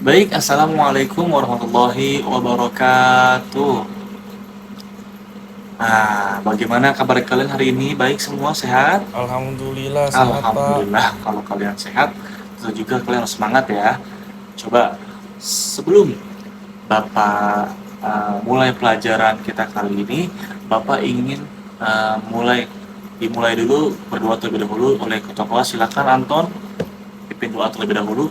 Baik, Assalamualaikum warahmatullahi wabarakatuh. Nah, bagaimana kabar kalian hari ini? Baik semua, sehat? Alhamdulillah sehat Pak. Alhamdulillah, kalau kalian sehat, tentu juga kalian harus semangat ya. Coba, sebelum Bapak mulai pelajaran kita kali ini, Bapak ingin dimulai dulu berdoa terlebih dahulu oleh ketua kelas. Silakan Anton, pimpin doa terlebih dahulu.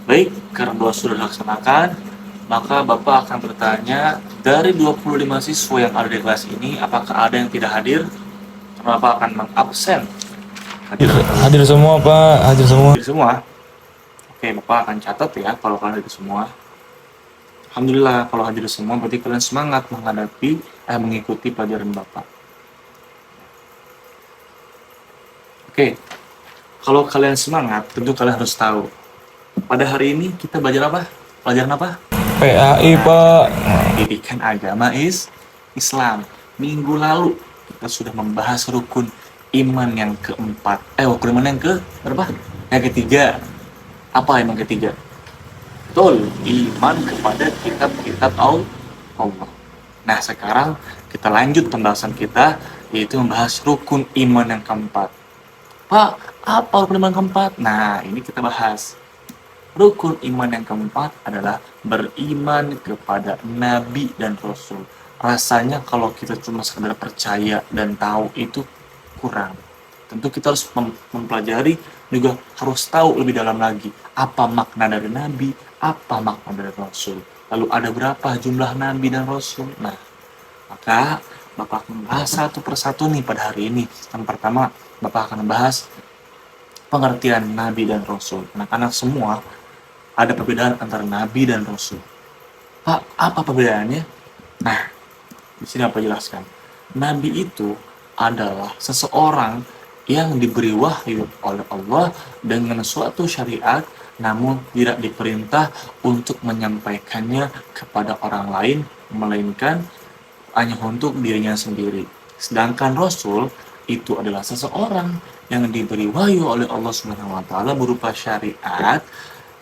Baik, karena doa sudah dilaksanakan, maka Bapak akan bertanya, dari 25 siswa yang ada di kelas ini, apakah ada yang tidak hadir? Karena Bapak akan mengabsen hadir Hadir semua Pak, hadir semua. hadir semua. Oke, Bapak akan catat ya kalau kalian hadir semua. Alhamdulillah, kalau hadir semua berarti kalian semangat mengikuti pelajaran Bapak. Oke, kalau kalian semangat, tentu kalian harus tahu. Pada hari ini kita belajar apa? Pelajaran apa? PAI Pak. Pendidikan agama Islam. Minggu lalu kita sudah membahas rukun iman yang keempat. Rukun iman yang ke berapa? Yang ketiga. Apa iman ketiga? Betul, iman kepada kitab-kitab Allah. Nah, sekarang kita lanjut pembahasan kita, yaitu membahas rukun iman yang keempat. Pak, apa rukun iman keempat? Nah, ini kita bahas. Rukun iman yang keempat adalah beriman kepada Nabi dan Rasul. Rasanya kalau kita cuma sekedar percaya dan tahu itu kurang. Tentu kita harus mempelajari, juga harus tahu lebih dalam lagi apa makna dari Nabi, apa makna dari Rasul. Lalu ada berapa jumlah Nabi dan Rasul? Nah, maka Bapak akan membahas satu persatu nih pada hari ini. Yang pertama, Bapak akan membahas pengertian Nabi dan Rasul. Anak-anak semua ada perbedaan antara Nabi dan Rasul. Pak, apa perbedaannya? Nah, di sini apa jelaskan. Nabi itu adalah seseorang yang diberi wahyu oleh Allah dengan suatu syariat, namun tidak diperintah untuk menyampaikannya kepada orang lain, melainkan hanya untuk dirinya sendiri. Sedangkan Rasul itu adalah seseorang yang diberi wahyu oleh Allah Subhanahu wa taala berupa syariat,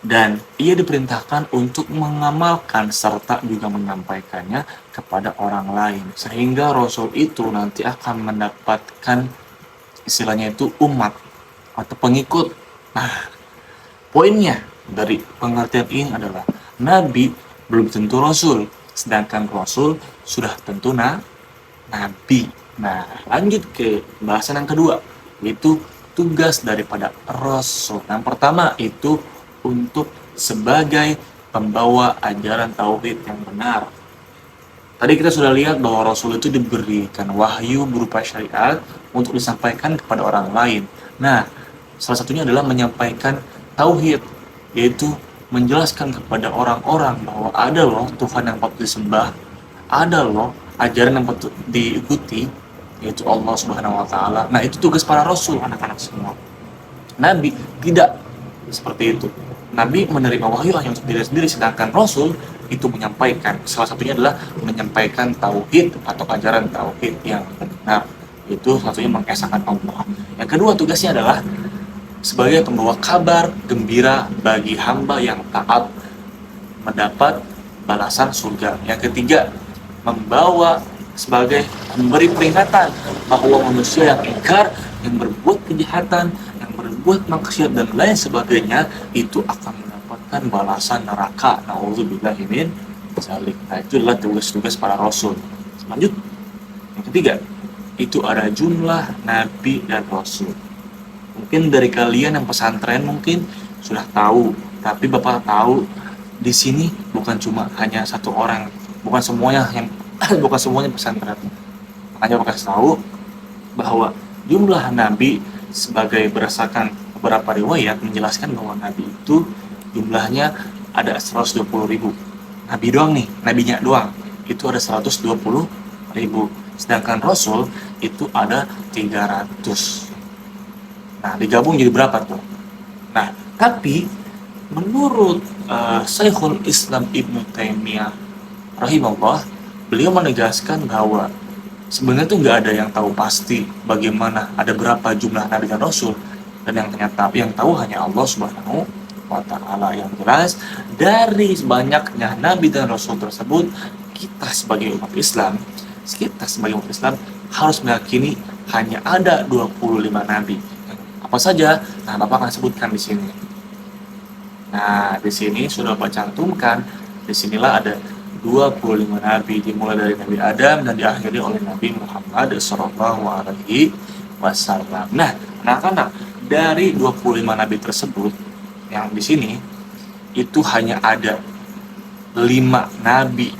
dan ia diperintahkan untuk mengamalkan serta juga menyampaikannya kepada orang lain, sehingga Rasul itu nanti akan mendapatkan istilahnya itu umat atau pengikut. Nah, poinnya dari pengertian ini adalah Nabi belum tentu Rasul, sedangkan Rasul sudah tentu Nabi. Nah, lanjut ke bahasan yang kedua, yaitu tugas daripada Rasul. Yang pertama itu untuk sebagai pembawa ajaran tauhid yang benar. Tadi kita sudah lihat bahwa Rasul itu diberikan wahyu berupa syariat untuk disampaikan kepada orang lain. Nah, salah satunya adalah menyampaikan tauhid, yaitu menjelaskan kepada orang-orang bahwa ada loh Tuhan yang patut disembah, ada loh ajaran yang patut diikuti, yaitu Allah Subhanahu wa taala. Nah, itu tugas para rasul, anak-anak semua. Nabi tidak seperti itu. Nabi menerima wahyu hanya untuk diri sendiri, sedangkan Rasul itu menyampaikan, salah satunya adalah menyampaikan tauhid atau ajaran tauhid yang benar. Itu salah satunya mengesahkan Allah. Yang kedua tugasnya adalah sebagai pembawa kabar gembira bagi hamba yang taat mendapat balasan surga. Yang ketiga, membawa sebagai memberi peringatan bahwa manusia yang ingkar, yang berbuat kejahatan, berbuat maksiat dan lain sebagainya itu akan mendapatkan balasan neraka. Nauzubillahi min dzalik. Nah, itu adalah tugas-tugas para rasul. Lanjut. Yang ketiga, itu ada jumlah nabi dan rasul. Mungkin dari kalian yang pesantren mungkin sudah tahu, tapi Bapak tahu di sini bukan cuma hanya satu orang, bukan semuanya yang bukan semuanya pesantren. Makanya Bapak kasih tahu bahwa jumlah nabi sebagai berdasarkan beberapa riwayat menjelaskan bahwa Nabi itu jumlahnya ada 120.000. Nabi doang nih, nabinya doang itu ada 120.000. Sedangkan Rasul itu ada 300. Nah, digabung jadi berapa tuh? Nah, tapi menurut Syekhul Islam Ibnu Taimiyah rahimahullah, beliau menegaskan bahwa sebenarnya tuh nggak ada yang tahu pasti bagaimana ada berapa jumlah nabi dan rasul. dan yang tahu hanya Allah Subhanahu wa Ta'ala. Yang jelas dari banyaknya nabi dan rasul tersebut, kita sebagai umat Islam harus meyakini hanya ada 25 nabi. Apa saja? Nah, Bapak akan sebutkan di sini. Nah, di sini sudah Bapak cantumkan, disinilah ada 25 nabi, dimulai dari Nabi Adam dan diakhiri oleh Nabi Muhammad Shallallahu Alaihi Wasallam. Nah, anak-anak, dari 25 nabi tersebut yang di sini itu hanya ada 5 nabi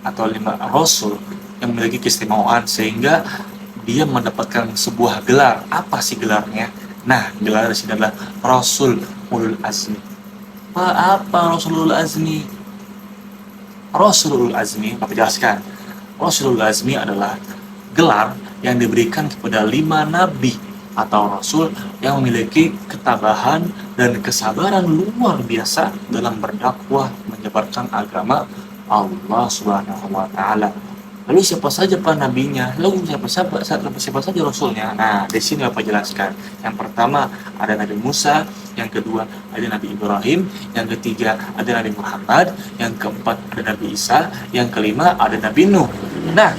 atau 5 rasul yang memiliki keistimewaan sehingga dia mendapatkan sebuah gelar. Apa sih gelarnya? Nah, gelar di sini adalah Rasul Ulul Azmi. Apa Rasulul Azmi? Rasulul Azmi, Bapak jelaskan. Rasulul Azmi adalah gelar yang diberikan kepada 5 nabi atau rasul yang memiliki ketabahan dan kesabaran luar biasa dalam berdakwah menyebarkan agama Allah Subhanahu wa Ta'ala. Lalu siapa saja Pak nabinya? Lalu siapa saja rasulnya? Nah, di sini Bapak jelaskan. Yang pertama ada Nabi Musa, yang kedua ada Nabi Ibrahim, yang ketiga ada Nabi Muhammad, yang keempat ada Nabi Isa, yang kelima ada Nabi Nuh. Nah,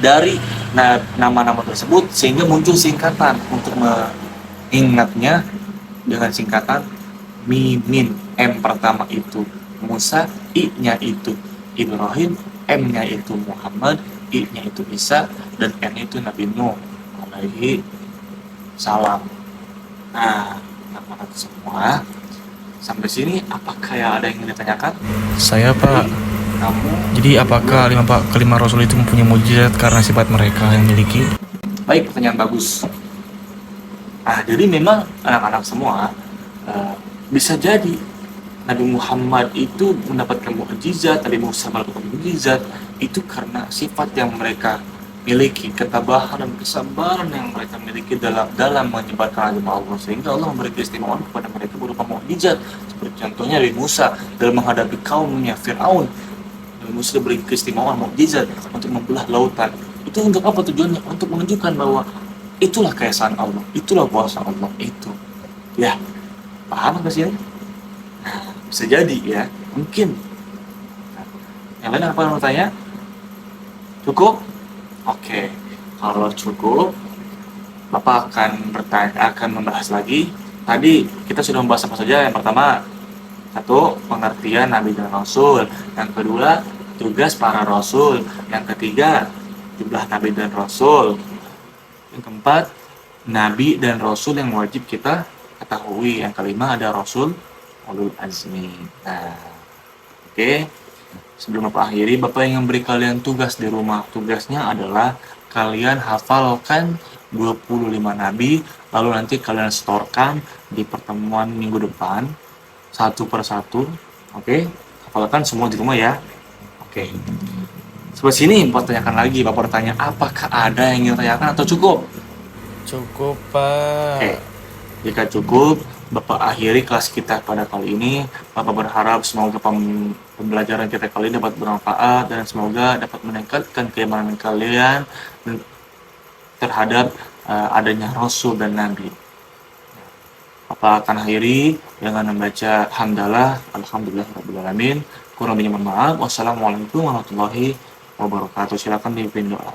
dari nama-nama tersebut sehingga muncul singkatan untuk mengingatnya dengan singkatan Mimin. M pertama itu Musa, I-nya itu Ibrahim, M-nya itu Muhammad, I-nya itu Isa, dan N itu Nabi Nuh alaihi salam. Nah, anak-anak semua, sampai sini apakah ada yang ingin ditanyakan? Saya Pak. Kamu? Jadi apakah kelima rasul itu mempunyai mukjizat karena sifat mereka yang miliki? Baik, pertanyaan bagus. Nah, jadi memang anak-anak semua bisa jadi Nabi Muhammad itu mendapatkan mukjizat, Nabi Musa mendapatkan mukjizat itu karena sifat yang mereka miliki, ketabahan dan kesabaran yang mereka miliki dalam menyebarkan agama Allah, sehingga Allah memberi keistimewaan kepada mereka berupa mukjizat. Seperti contohnya Nabi Musa dalam menghadapi kaumnya Fir'aun, Nabi Musa diberi keistimewaan mukjizat untuk membelah lautan. Itu untuk apa tujuannya? Untuk menunjukkan bahwa itulah keesaan Allah, itulah kuasa Allah itu. Ya, paham nggak sih? Bisa jadi ya, mungkin. Yang lain apa yang mau tanya? Cukup? Oke, kalau cukup, Bapak akan membahas lagi. Tadi kita sudah membahas apa saja. Yang pertama, satu, pengertian Nabi dan Rasul. Yang kedua, tugas para Rasul. Yang ketiga, jumlah Nabi dan Rasul. Yang keempat, Nabi dan Rasul yang wajib kita ketahui. Yang kelima, ada Rasul Ulul Azmi. Nah, oke. Sebelum Bapak akhiri, Bapak ingin beri kalian tugas di rumah. Tugasnya adalah kalian hafalkan 25 nabi, lalu nanti kalian setorkan di pertemuan minggu depan satu persatu. Oke? Hafalkan semua di rumah ya. Oke. Sebelah sini Bapak tanyakan lagi. Bapak bertanya, apakah ada yang ingin tanyakan atau cukup? Cukup Pak. Oke. Jika cukup, Bapak akhiri kelas kita pada kali ini. Bapak berharap semoga pembelajaran kita kali ini dapat bermanfaat dan semoga dapat meningkatkan keimanan kalian terhadap adanya Rasul dan Nabi. Bapak akan akhiri dengan membaca hamdalah, alhamdulillahirabbil alamin. Kurang lebihnya mohon maaf. Wassalamualaikum warahmatullahi wabarakatuh. Silakan dipimpin doa.